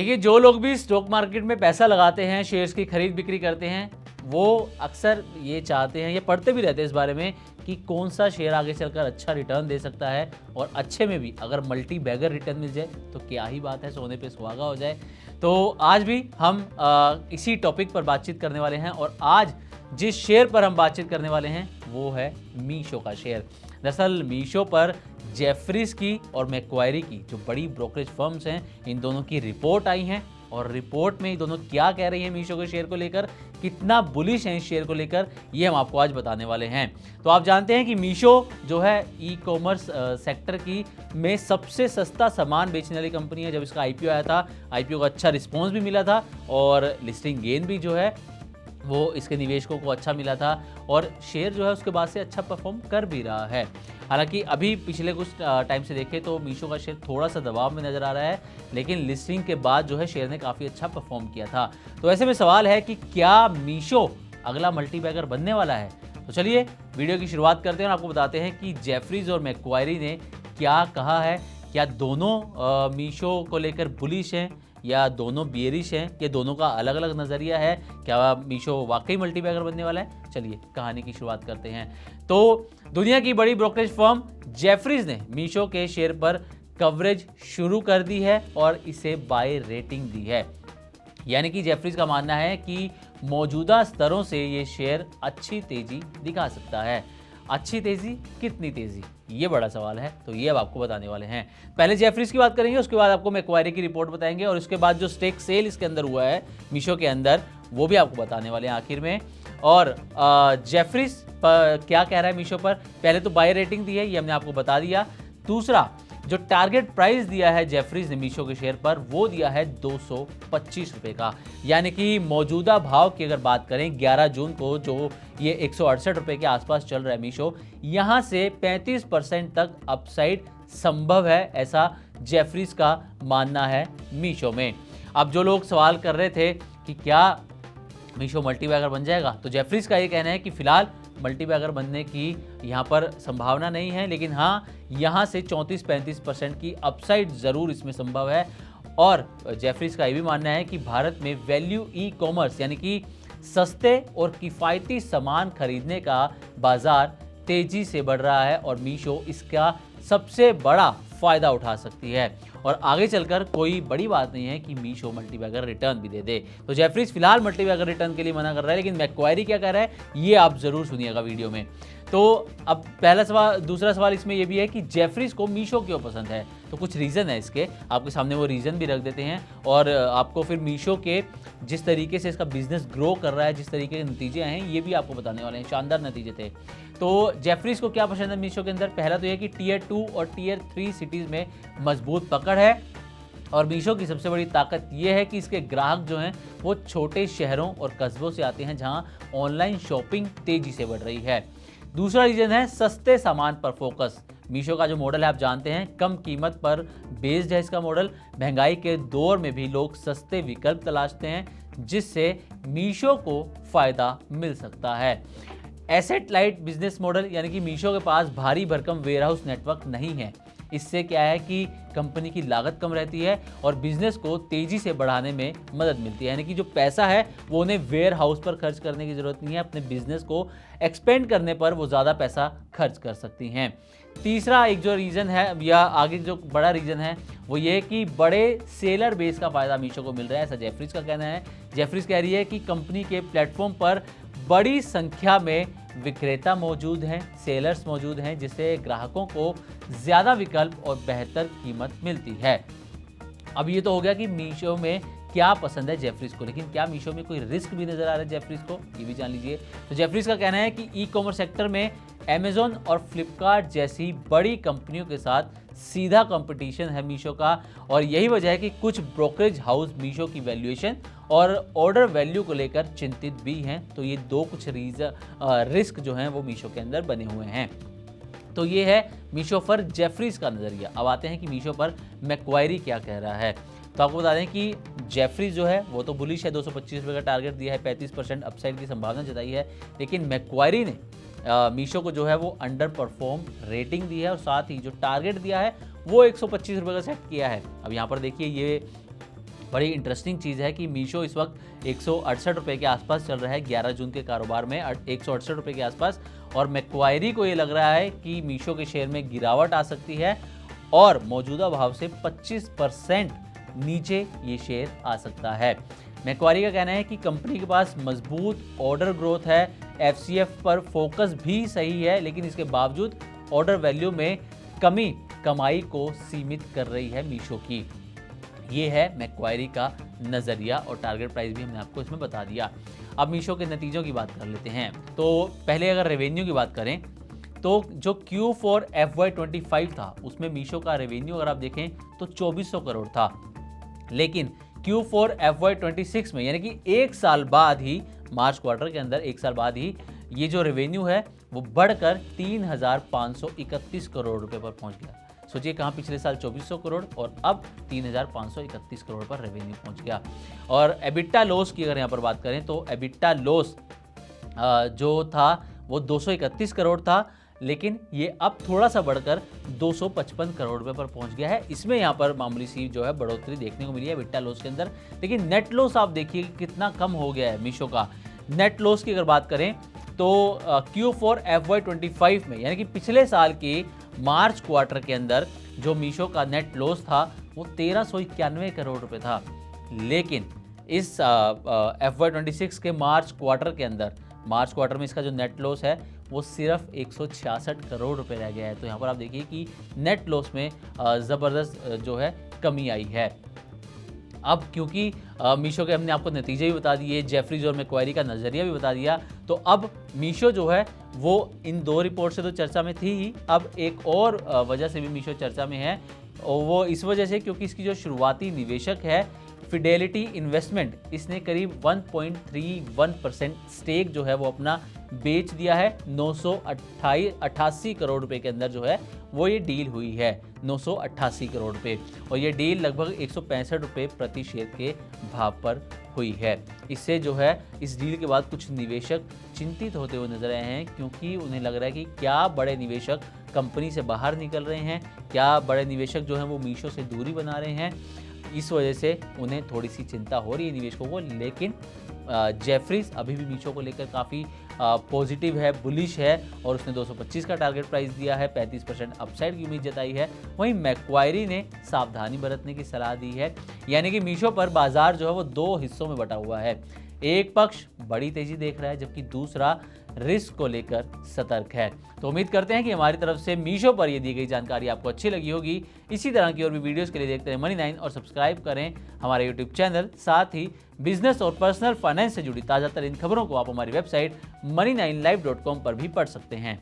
देखिए, जो लोग भी स्टॉक मार्केट में पैसा लगाते हैं, शेयर्स की खरीद बिक्री करते हैं, वो अक्सर ये चाहते हैं, ये पढ़ते भी रहते हैं इस बारे में कि कौन सा शेयर आगे चलकर अच्छा रिटर्न दे सकता है, और अच्छे में भी अगर मल्टी बैगर रिटर्न मिल जाए तो क्या ही बात है, सोने पे सुहागा हो जाए। तो आज भी हम इसी टॉपिक पर बातचीत करने वाले हैं, और आज जिस शेयर पर हम बातचीत करने वाले हैं वो है मीशो का शेयर। दरअसल मीशो पर जेफरीज की और मैक्वायरी की, जो बड़ी ब्रोकरेज फर्म्स हैं, इन दोनों की रिपोर्ट आई हैं, और रिपोर्ट में ये दोनों क्या कह रही हैं मीशो के शेयर को लेकर, कितना बुलिश है इस शेयर को लेकर, ये हम आपको आज बताने वाले हैं। तो आप जानते हैं कि मीशो जो है ई कॉमर्स सेक्टर की में सबसे सस्ता सामान बेचने वाली कंपनी है। जब इसका आईपीओ आया था, आईपीओ का अच्छा रिस्पॉन्स भी मिला था, और लिस्टिंग गेन भी जो है वो इसके निवेशकों को अच्छा मिला था, और शेयर जो है उसके बाद से अच्छा परफॉर्म कर भी रहा है। हालांकि अभी पिछले कुछ टाइम से देखें तो मीशो का शेयर थोड़ा सा दबाव में नज़र आ रहा है, लेकिन लिस्टिंग के बाद जो है शेयर ने काफ़ी अच्छा परफॉर्म किया था। तो ऐसे में सवाल है कि क्या मीशो अगला मल्टीबैगर बनने वाला है? तो चलिए वीडियो की शुरुआत करते हैं और आपको बताते हैं कि जेफरीज और मैक्वायरी ने क्या कहा है। क्या दोनों मीशो को लेकर बुलिश हैं या दोनों बियरिश हैं? ये दोनों का अलग अलग नज़रिया है। क्या मीशो वाकई मल्टीबैगर बनने वाला है? चलिए कहानी की शुरुआत करते हैं। तो दुनिया की बड़ी ब्रोकरेज फर्म जेफरीज ने मीशो के शेयर पर कवरेज शुरू कर दी है और इसे बाय रेटिंग दी है। यानी कि जेफरीज का मानना है कि मौजूदा स्तरों से ये शेयर अच्छी तेजी दिखा सकता है। अच्छी तेजी, कितनी तेजी, ये बड़ा सवाल है। तो ये अब आपको बताने वाले हैं। पहले जेफरीज की बात करेंगे, उसके बाद आपको मैक्वायरी की रिपोर्ट बताएंगे, और उसके बाद जो स्टेक सेल इसके अंदर हुआ है मीशो के अंदर, वो भी आपको बताने वाले हैं आखिर में। और जेफरीज क्या कह रहा है मीशो पर? पहले तो बाय रेटिंग दी है, ये हमने आपको बता दिया। दूसरा, जो टारगेट प्राइस दिया है जेफरीज ने मीशो के शेयर पर, वो दिया है 225 रुपये का। यानी कि मौजूदा भाव की अगर बात करें 11 जून को, जो ये 168 रुपये के आसपास चल रहा है मीशो, यहाँ से 35% तक अपसाइड संभव है, ऐसा जेफरीज का मानना है मीशो में। अब जो लोग सवाल कर रहे थे कि क्या मीशो मल्टीबैगर बन जाएगा, तो जेफरीज का ये कहना है कि फिलहाल मल्टीबैगर बनने की यहाँ पर संभावना नहीं है, लेकिन हाँ, यहाँ से 34-35% की अपसाइड ज़रूर इसमें संभव है। और जेफरीज का ये भी मानना है कि भारत में वैल्यू ई कॉमर्स यानी कि सस्ते और किफ़ायती सामान खरीदने का बाज़ार तेज़ी से बढ़ रहा है, और मीशो इसका सबसे बड़ा फ़ायदा उठा सकती है, और आगे चलकर कोई बड़ी बात नहीं है कि मीशो मल्टीबैगर रिटर्न भी दे दे। तो जेफरीज फिलहाल मल्टीबैगर रिटर्न के लिए मना कर रहा है, लेकिन मैक्वायरी क्या कह रहा है ये आप ज़रूर सुनिएगा वीडियो में। तो अब पहला सवाल, दूसरा सवाल इसमें यह भी है कि जेफरीज को मीशो क्यों पसंद है? तो कुछ रीज़न है इसके, आपके सामने वो रीज़न भी रख देते हैं, और आपको फिर मीशो के जिस तरीके से इसका बिजनेस ग्रो कर रहा है, जिस तरीके के नतीजे हैं, ये भी आपको बताने वाले हैं। शानदार नतीजे थे। तो जेफरीज को क्या पसंद है मीशो के अंदर? पहला तो यह कि टियर 2 और टियर 3 सिटीज़ में मजबूत पकड़ है, और मीशो की सबसे बड़ी ताकत यह है कि इसके ग्राहक जो हैं वो छोटे शहरों और कस्बों से आते हैं, जहां ऑनलाइन शॉपिंग तेजी से बढ़ रही है। दूसरा रीजन है सस्ते सामान पर फोकस। मीशो का जो मॉडल है आप जानते हैं, कम कीमत पर बेस्ड है इसका मॉडल। महंगाई के दौर में भी लोग सस्ते विकल्प तलाशते हैं, जिससे मीशो को फायदा मिल सकता है। एसेट लाइट बिजनेस मॉडल, यानी कि मीशो के पास भारी भरकम वेयरहाउस नेटवर्क नहीं है। इससे क्या है कि कंपनी की लागत कम रहती है और बिजनेस को तेजी से बढ़ाने में मदद मिलती है। यानी कि जो पैसा है वो उन्हें वेयर हाउस पर खर्च करने की जरूरत नहीं है, अपने बिजनेस को एक्सपेंड करने पर वो ज़्यादा पैसा खर्च कर सकती हैं। तीसरा एक जो रीज़न है, या आगे जो बड़ा रीज़न है, वो ये कि बड़े सेलर बेस का फ़ायदा मीशो को मिल रहा है, ऐसा जेफरीज का कहना है। जेफरीज कह रही है कि कंपनी के प्लेटफॉर्म पर बड़ी संख्या में विक्रेता मौजूद हैं, सेलर्स मौजूद हैं, जिससे ग्राहकों को ज़्यादा विकल्प और बेहतर कीमत मिलती है। अब ये तो हो गया कि मीशो में क्या पसंद है जेफरीज को, लेकिन क्या मीशो में कोई रिस्क भी नज़र आ रहा है जेफरीज को, ये भी जान लीजिए। तो जेफरीज का कहना है कि ई कॉमर्स सेक्टर में अमेज़न और फ्लिपकार्ट जैसी बड़ी कंपनियों के साथ सीधा कंपटीशन है मीशो का, और यही वजह है कि कुछ ब्रोकरेज हाउस मीशो की वैल्यूएशन और ऑर्डर वैल्यू को लेकर चिंतित भी हैं। तो ये दो कुछ रिस्क जो हैं वो मीशो के अंदर बने हुए हैं। तो ये है मीशो पर जेफरीज का नज़रिया। अब आते हैं कि मीशो पर मैक्वायरी क्या कह रहा है। तो आपको बता दें कि जेफरीज जो है वो तो बुलिश है, 225 रुपये का टारगेट दिया है, 35% अपसाइड की संभावना जताई है, लेकिन मैक्वायरी ने मीशो को जो है वो अंडर परफॉर्म रेटिंग दी है, और साथ ही जो टारगेट दिया है वो 125 रुपये का सेट किया है। अब यहाँ पर देखिए, ये बड़ी इंटरेस्टिंग चीज़ है कि मीशो इस वक्त 168 रुपये के आसपास चल रहा है 11 जून के कारोबार में 168 रुपये के आसपास। और मैक्वायरी को ये लग रहा है कि मीशो के शेयर में गिरावट आ सकती है और मौजूदा भाव से 25% नीचे ये शेयर आ सकता है। मैक्वायरी का कहना है कि कंपनी के पास मजबूत ऑर्डर ग्रोथ है, एफसीएफ पर फोकस भी सही है, लेकिन इसके बावजूद ऑर्डर वैल्यू में कमी कमाई को सीमित कर रही है मीशो की। ये है मैक्वायरी का नज़रिया और टारगेट प्राइस भी हमने आपको इसमें बता दिया। अब मीशो के नतीजों की बात कर लेते हैं। तो पहले अगर रेवेन्यू की बात करें तो जो Q4 FY25 था उसमें मीशो का रेवेन्यू अगर आप देखें तो 2400 करोड़ था, लेकिन Q4 FY26 में यानी कि एक साल बाद ही, मार्च क्वार्टर के अंदर एक साल बाद ही ये जो रेवेन्यू है वो बढ़कर 3531 करोड़ रुपए पर पहुंच गया। सोचिए कहाँ पिछले साल 2400 करोड़ और अब 3531 करोड़ पर रेवेन्यू पहुंच गया। और एबिटा लॉस की अगर यहाँ पर बात करें तो एबिटा लॉस जो था वो 231 करोड़ था, लेकिन ये अब थोड़ा सा बढ़कर 255 करोड़ रुपए पर पहुंच गया है। इसमें यहाँ पर मामूली सी जो है बढ़ोतरी देखने को मिली है एबिटा लॉस के अंदर, लेकिन नेट लॉस आप देखिए कितना कम हो गया है मीशो का। नेट लॉस की अगर बात करें तो Q4 FY25 में यानी कि पिछले साल के मार्च क्वार्टर के अंदर जो मीशो का नेट लॉस था वो 1391 करोड़ रुपए था, लेकिन इस FY26 के मार्च क्वार्टर के अंदर, मार्च क्वार्टर में इसका जो नेट लॉस है वो सिर्फ 166 करोड़ रुपए रह गया है। तो यहाँ पर आप देखिए कि नेट लॉस में ज़बरदस्त जो है कमी आई है। अब क्योंकि मीशो के हमने आपको नतीजे भी बता दिए, जेफरीज और मैक्वायरी का नज़रिया भी बता दिया, तो अब मीशो जो है वो इन दो रिपोर्ट से तो चर्चा में थी ही, अब एक और वजह से भी मीशो चर्चा में है, और वो इस वजह से क्योंकि इसकी जो शुरुआती निवेशक है फिडेलिटी इन्वेस्टमेंट, इसने करीब 1.31% स्टेक जो है वो अपना बेच दिया है। 988 करोड़ रुपए के अंदर जो है वो ये डील हुई है, 988 करोड़ रुपए, और ये डील लगभग 165 रुपये प्रति शेयर के भाव पर हुई है। इससे जो है इस डील के बाद कुछ निवेशक चिंतित होते हुए नजर आए हैं, क्योंकि उन्हें लग रहा है कि क्या बड़े निवेशक कंपनी से बाहर निकल रहे हैं, क्या बड़े निवेशक जो हैं वो मीशो से दूरी बना रहे हैं। इस वजह से उन्हें थोड़ी सी चिंता हो रही है निवेशकों को, लेकिन जेफरीज अभी भी मीशो को लेकर काफ़ी पॉजिटिव है, बुलिश है, और उसने 225 का टारगेट प्राइस दिया है, 35% अपसाइड की उम्मीद जताई है। वहीं मैक्वायरी ने सावधानी बरतने की सलाह दी है, यानी कि मीशो पर बाजार जो है वो दो हिस्सों में बटा हुआ है। एक पक्ष बड़ी तेजी देख रहा है जबकि दूसरा रिस्क को लेकर सतर्क है। तो उम्मीद करते हैं कि हमारी तरफ से मीशो पर ये दी गई जानकारी आपको अच्छी लगी होगी। इसी तरह की और भी वीडियोस के लिए देखते हैं Money9 और सब्सक्राइब करें हमारे यूट्यूब चैनल। साथ ही बिजनेस और पर्सनल फाइनेंस से जुड़ी ताज़ा तरीन खबरों को आप हमारी वेबसाइट money9live.com पर भी पढ़ सकते हैं।